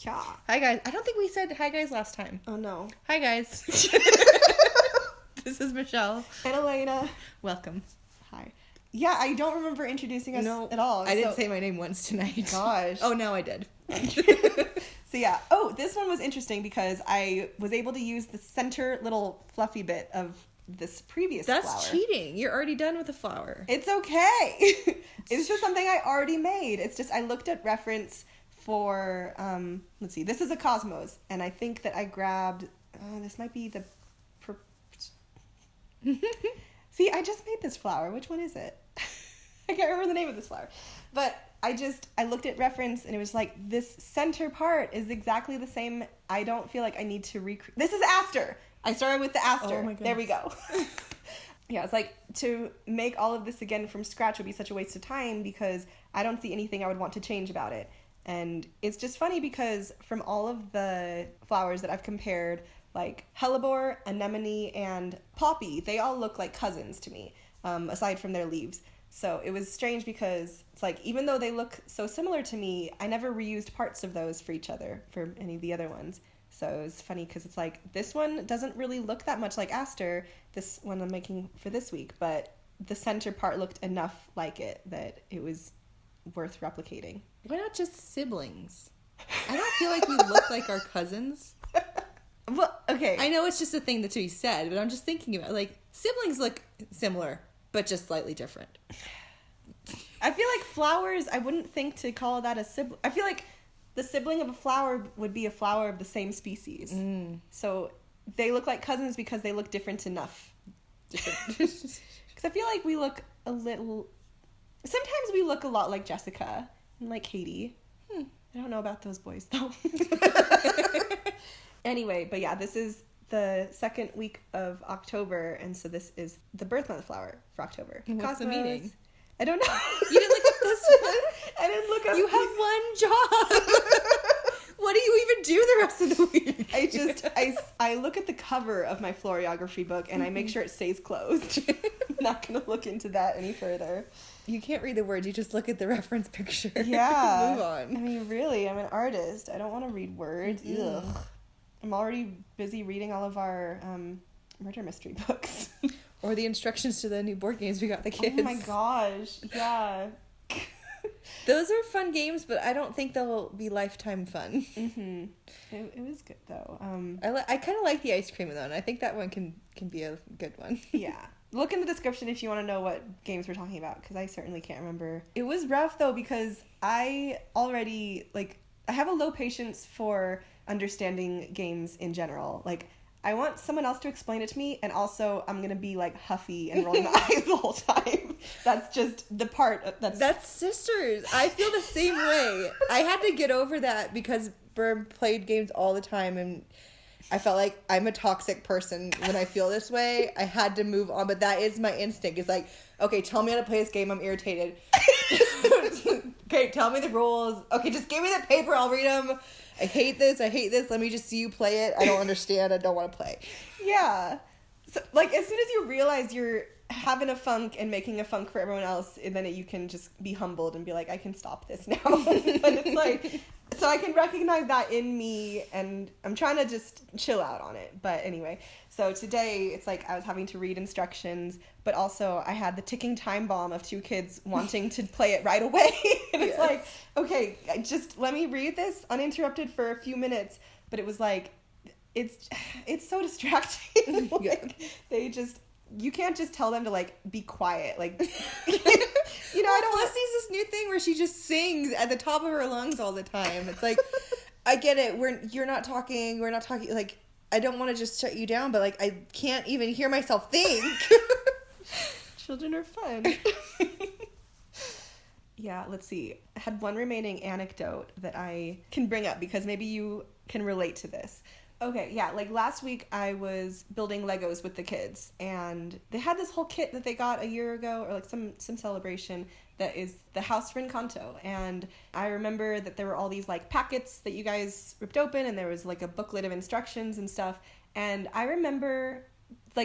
Yeah. Hi, guys. I don't think we said hi, guys, last time. Oh, no. Hi, guys. This is Michelle. And Elena. Welcome. Hi. Yeah, I don't remember introducing us at all. I didn't say my name once tonight. Gosh. Oh, no, I did. So yeah. Oh, this one was interesting because I was able to use the center little fluffy bit of this previous flower. That's cheating. You're already done with the flower. It's okay. It's just something I already made. It's just I looked at reference for, let's see, this is a cosmos. And I think that I grabbed, this might be the... See, I just made this flower. Which one is it? I can't remember the name of this flower. But I looked at reference and it was like, this center part is exactly the same. I don't feel like I need to recreate. This is aster. I started with the aster. Oh my goodness. There we go. Yeah, it's like to make all of this again from scratch would be such a waste of time because I don't see anything I would want to change about it. And it's just funny because from all of the flowers that I've compared, like hellebore, anemone, and poppy, they all look like cousins to me, aside from their leaves. So it was strange because it's like, even though they look so similar to me, I never reused parts of those for each other, for any of the other ones. So it was funny because it's like, this one doesn't really look that much like aster, this one I'm making for this week, but the center part looked enough like it that it was worth replicating. Why not just siblings? I don't feel like we look like our cousins. Well, okay. I know it's just a thing that to be said, but I'm just thinking about, like, siblings look similar, but just slightly different. I feel like flowers, I wouldn't think to call that a sibling. I feel like the sibling of a flower would be a flower of the same species. So they look like cousins because they look different enough. Because I feel like we look a little... Sometimes we look a lot like Jessica and like Katie. I don't know about those boys, though. Anyway, but yeah, this is the second week of October, and so this is the birth month flower for October. What's the meaning? I don't know. You didn't look up this one? I didn't look up. You have one job. What do you even do the rest of the week? I look at the cover of my floriography book, and I make sure it stays closed. I'm not going to look into that any further. You can't read the words. You just look at the reference picture. Yeah. Move on. I mean, really, I'm an artist. I don't want to read words. Ugh. I'm already busy reading all of our murder mystery books. Or the instructions to the new board games we got the kids. Oh my gosh. Yeah. Those are fun games, but I don't think they'll be lifetime fun. It was good, though. I kind of like the ice cream, though, and I think that one can be a good one. Yeah. Look in the description if you want to know what games we're talking about, because I certainly can't remember. It was rough, though, because I already, I have a low patience for understanding games in general. Like, I want someone else to explain it to me, and also I'm going to be, huffy and rolling my eyes the whole time. That's just the part That's sisters. I feel the same way. I had to get over that because Burm played games all the time, and I felt like I'm a toxic person when I feel this way. I had to move on, but that is my instinct. It's like, okay, tell me how to play this game. I'm irritated. Okay, tell me the rules. Okay, just give me the paper. I'll read them. I hate this. Let me just see you play it. I don't understand. I don't want to play. Yeah. So, as soon as you realize you're having a funk and making a funk for everyone else, and then you can just be humbled and be like, I can stop this now. But it's so I can recognize that in me, and I'm trying to just chill out on it. But anyway, so today it's I was having to read instructions, but also I had the ticking time bomb of two kids wanting to play it right away. And it's okay, just let me read this uninterrupted for a few minutes. But it was it's so distracting. You can't just tell them to be quiet. I don't want Felicity's this new thing where she just sings at the top of her lungs all the time. It's I get it. You're not talking. We're not talking. I don't want to just shut you down, but I can't even hear myself think. Children are fun. Yeah, let's see. I had one remaining anecdote that I can bring up because maybe you can relate to this. Okay, yeah, last week I was building Legos with the kids, and they had this whole kit that they got a year ago, or some celebration that is the House for Encanto. And I remember that there were all these packets that you guys ripped open, and there was a booklet of instructions and stuff. And I remember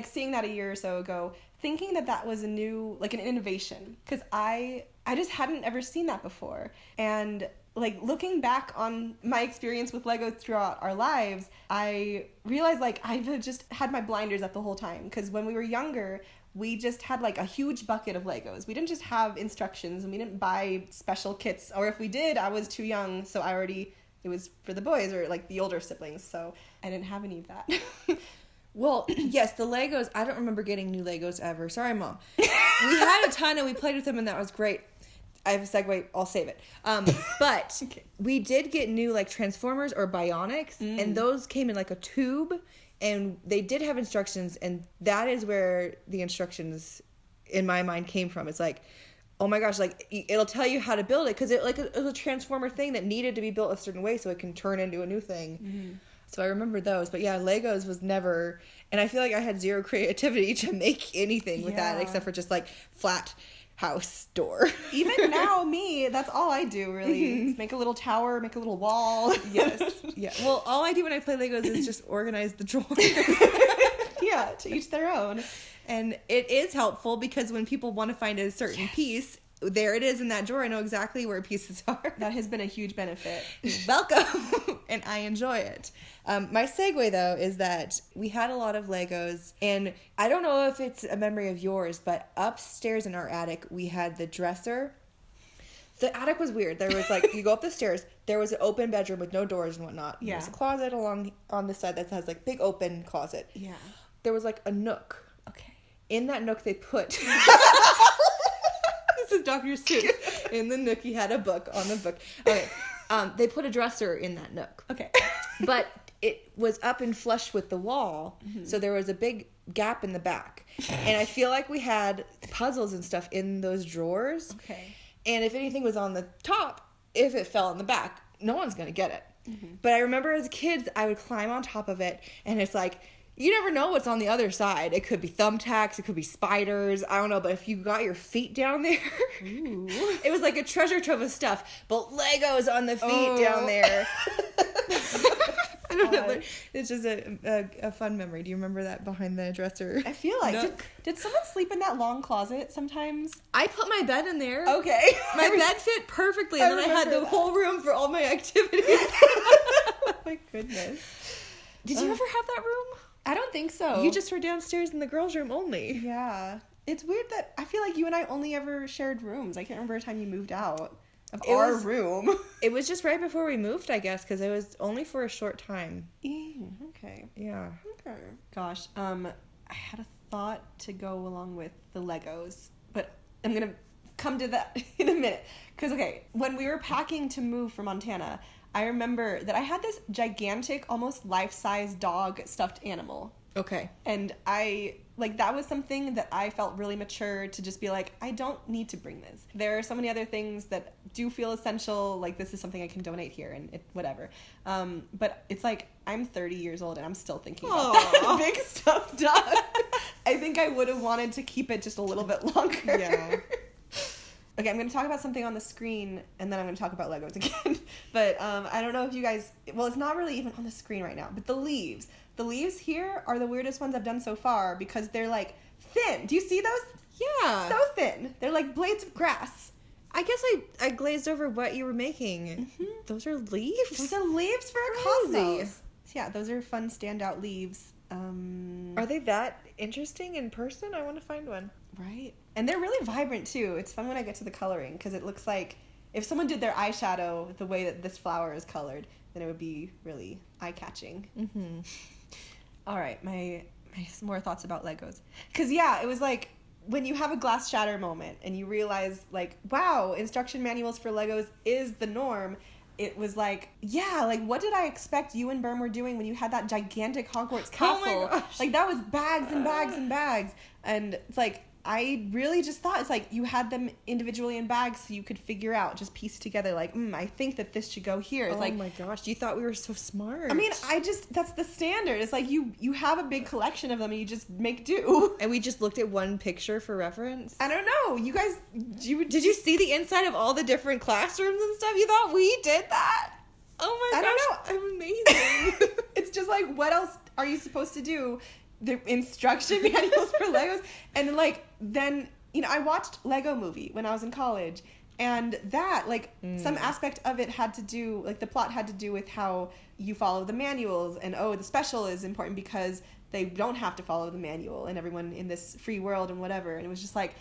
seeing that a year or so ago, thinking that was a new, an innovation, because I just hadn't ever seen that before. And like, looking back on my experience with Legos throughout our lives, I realized, like, I've just had my blinders up the whole time. Because when we were younger, we just had, like, a huge bucket of Legos. We didn't just have instructions, and we didn't buy special kits. Or if we did, I was too young, so it was for the boys or, like, the older siblings. So I didn't have any of that. Well, yes, the Legos, I don't remember getting new Legos ever. Sorry, Mom. We had a ton, and we played with them, and that was great. I have a segue. I'll save it. But Okay. we did get new, like, Transformers or Bionics, and those came in, like, a tube, and they did have instructions, and that is where the instructions, in my mind, came from. It's like, oh my gosh, like, it'll tell you how to build it, because it was a Transformer thing that needed to be built a certain way so it can turn into a new thing. Mm-hmm. So I remember those. But yeah, Legos was never... And I feel like I had zero creativity to make anything with that, except for just, like, flat house door. Even now, that's all I do, really. Is make a little tower, make a little wall. Yes. Yeah. Well, all I do when I play Legos is just organize the drawers. Yeah, to each their own. And it is helpful because when people want to find a certain piece, there it is in that drawer. I know exactly where pieces are. That has been a huge benefit. Welcome. And I enjoy it. My segue, though, is that we had a lot of Legos. And I don't know if it's a memory of yours, but upstairs in our attic, we had the dresser. The attic was weird. There was, like, you go up the stairs, there was an open bedroom with no doors and whatnot. Yeah. There's a closet on the side that has, like, big open closet. Yeah. There was, like, a nook. Okay. In that nook, they put... This is Dr. Seuss. In the nook, he had a book on the book. Okay. They put a dresser in that nook. Okay. But it was up and flush with the wall, so there was a big gap in the back. And I feel like we had puzzles and stuff in those drawers. Okay. And if anything was on the top, if it fell in the back, no one's going to get it. Mm-hmm. But I remember as kids, I would climb on top of it, and it's like... You never know what's on the other side. It could be thumbtacks. It could be spiders. I don't know. But if you got your feet down there, it was like a treasure trove of stuff. But Legos on the feet down there. I don't know. But it's just a fun memory. Do you remember that behind the dresser? I feel like. Did someone sleep in that long closet sometimes? I put my bed in there. Okay. My bed fit perfectly. And then I had the whole room for all my activities. Oh my goodness. Did you ever have that room? I don't think so. You just were downstairs in the girls' room only. Yeah. It's weird that I feel like you and I only ever shared rooms. I can't remember a time you moved out of our room. It was just right before we moved, I guess, because it was only for a short time. Okay. Yeah. Okay. Gosh, I had a thought to go along with the Legos, but I'm going to come to that in a minute. Because, okay, when we were packing to move from Montana, I remember that I had this gigantic, almost life-size dog stuffed animal. Okay. And that was something that I felt really mature to just be like, I don't need to bring this. There are so many other things that do feel essential, like this is something I can donate here and whatever. But it's like, I'm 30 years old and I'm still thinking about that big stuffed dog. I think I would have wanted to keep it just a little bit longer. Yeah. Okay, I'm going to talk about something on the screen, and then I'm going to talk about Legos again. But I don't know if you guys... Well, it's not really even on the screen right now, but the leaves. The leaves here are the weirdest ones I've done so far because they're, like, thin. Do you see those? Yeah. So thin. They're like blades of grass. I guess I glazed over what you were making. Mm-hmm. Those are leaves? Those are leaves for a cosmos. Yeah, those are fun standout leaves. Are they that interesting in person? I want to find one. Right. And they're really vibrant, too. It's fun when I get to the coloring, because it looks like if someone did their eyeshadow the way that this flower is colored, then it would be really eye-catching. Mm-hmm. All right, my some more thoughts about Legos. Because, yeah, it was like when you have a glass shatter moment and you realize, like, wow, instruction manuals for Legos is the norm. It was like, yeah, like, what did I expect you and Berm were doing when you had that gigantic Hogwarts castle? Oh my gosh. Like, that was bags and bags and bags. And it's like, I really just thought it's like you had them individually in bags so you could figure out, just piece together, like, I think that this should go here. It's like, oh my gosh, you thought we were so smart. I mean, that's the standard. It's like you have a big collection of them and you just make do. And we just looked at one picture for reference. I don't know. You guys, did you see the inside of all the different classrooms and stuff? You thought we did that? Oh my gosh. I don't know. I'm amazing. It's just like, what else are you supposed to do? The instruction manuals for Legos. And like, then, I watched Lego Movie when I was in college. And that, like, some aspect of it had to do, like, the plot had to do with how you follow the manuals, and, the special is important because they don't have to follow the manual, and everyone in this free world and whatever. And it was just like,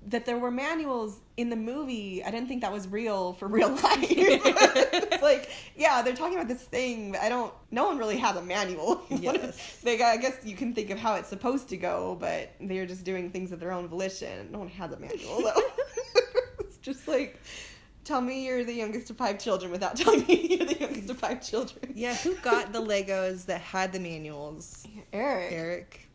that there were manuals in the movie, I didn't think that was real for real life. It's like, yeah, they're talking about this thing, but no one really has a manual. Yes. I guess you can think of how it's supposed to go, but they're just doing things of their own volition. No one has a manual, though. It's just like, tell me you're the youngest of 5 children without telling me you're the youngest of 5 children. Yeah, who got the Legos that had the manuals? Eric.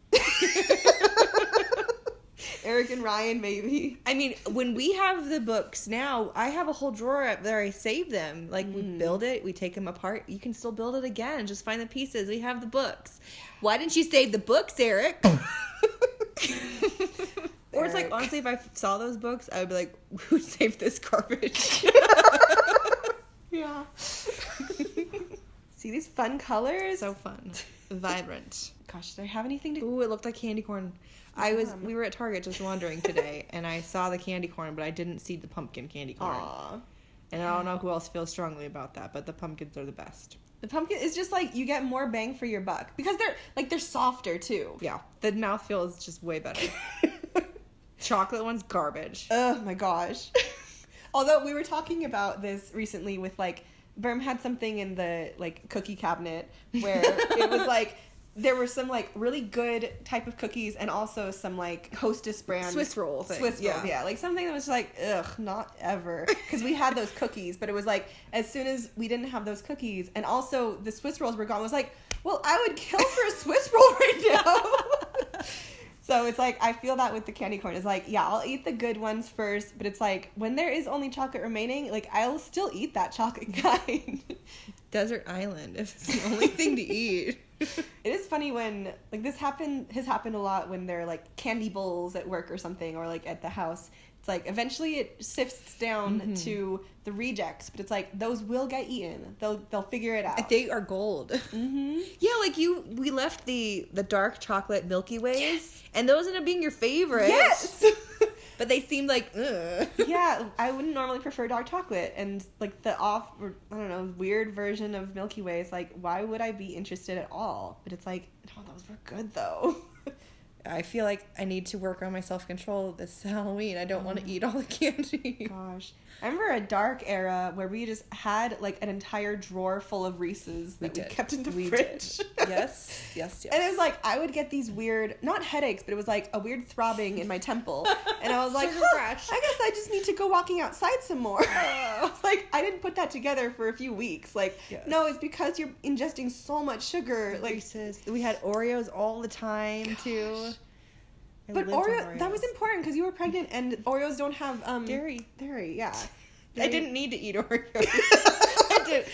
Eric and Ryan, maybe. I mean, when we have the books now, I have a whole drawer up there. I save them. Like, we build it. We take them apart. You can still build it again. Just find the pieces. We have the books. Why didn't you save the books, Eric? Or it's like, honestly, if I saw those books, I would be like, who saved this garbage? Yeah. See these fun colors? So fun. Vibrant. Gosh, do I have anything to... Ooh, it looked like candy corn. We were at Target just wandering today, and I saw the candy corn, but I didn't see the pumpkin candy corn. Aww. And I don't know who else feels strongly about that, but the pumpkins are the best. The pumpkin is just like, you get more bang for your buck. Because they're softer, too. Yeah. The mouthfeel is just way better. Chocolate one's garbage. Oh, my gosh. Although, we were talking about this recently with, like, Berm had something in the, like, cookie cabinet where it was, like... There were some, like, really good type of cookies and also some, like, Hostess brand... Swiss roll things. Swiss rolls, yeah. Like, something that was like, ugh, not ever. Because we had those cookies, but it was like, as soon as we didn't have those cookies, and also the Swiss rolls were gone, it was like, well, I would kill for a Swiss roll right now. So it's like, I feel that with the candy corn. It's like, yeah, I'll eat the good ones first, but it's like, when there is only chocolate remaining, like, I'll still eat that chocolate kind. Desert Island, if it's the only thing to eat. It is funny when, like, has happened a lot when they're, like, candy bowls at work or something, or, like, at the house. It's like, eventually it sifts down to the rejects, but it's like, those will get eaten. They'll figure it out. They are gold. Mm-hmm. Yeah, like we left the dark chocolate Milky Ways, and those end up being your favorites. Yes! But they seemed like, ugh. Yeah, I wouldn't normally prefer dark chocolate, and, like, the weird version of Milky Way is like, why would I be interested at all? But it's like, no, those were good, though. I feel like I need to work on my self-control this Halloween. I don't want to eat all the candy. Gosh. I remember a dark era where we just had, like, an entire drawer full of Reese's that we kept in the fridge. Yes. And it was like, I would get these weird, not headaches, but it was like a weird throbbing in my temple. And I was like, I guess I just need to go walking outside some more. It's like, I didn't put that together for a few weeks. Like, no, it's because you're ingesting so much sugar. Like, Reese's. We had Oreos all the time, too. But Oreo, that was important because you were pregnant and Oreos don't have dairy. Yeah. I didn't need to eat Oreos. I did.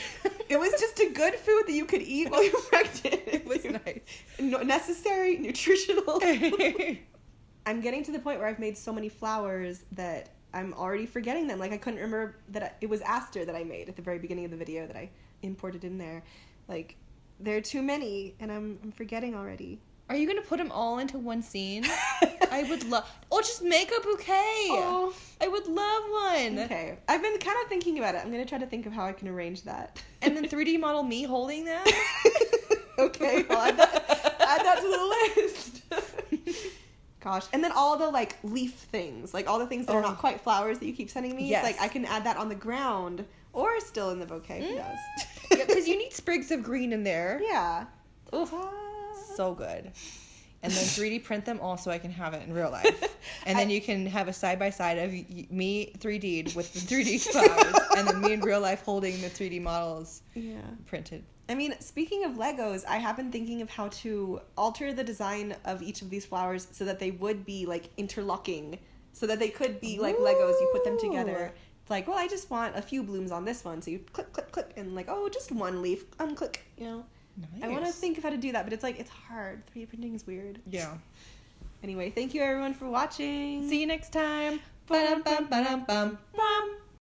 It was just a good food that you could eat while you were pregnant. It was nice. Necessary, nutritional. I'm getting to the point where I've made so many flowers that I'm already forgetting them. Like, I couldn't remember that it was Aster that I made at the very beginning of the video that I imported in there. Like, there are too many and I'm forgetting already. Are you going to put them all into one scene? I would love... Oh, just make a bouquet. Oh. I would love one. Okay. I've been kind of thinking about it. I'm going to try to think of how I can arrange that. And then 3D model me holding them? Okay. Well, add that to the list. Gosh. And then all the, like, leaf things. Like, all the things that are not quite flowers that you keep sending me. Yes. It's like, I can add that on the ground. Or still in the bouquet. Who knows? Yeah, because you need sprigs of green in there. Yeah. Oof. So good. And then 3D print them all so I can have it in real life. And then you can have a side-by-side of me 3D'd with the 3D flowers and then me in real life holding the 3D models printed. I mean, speaking of Legos, I have been thinking of how to alter the design of each of these flowers so that they would be, like, interlocking. So that they could be, like, Legos. You put them together. It's like, well, I just want a few blooms on this one. So you click, click, click. And, like, oh, just one leaf. Unclick, you know. Nice. I want to think of how to do that, but it's like, it's hard. 3D printing is weird. Yeah. Anyway, thank you everyone for watching. See you next time. Ba-dum-bum, ba-dum-bum.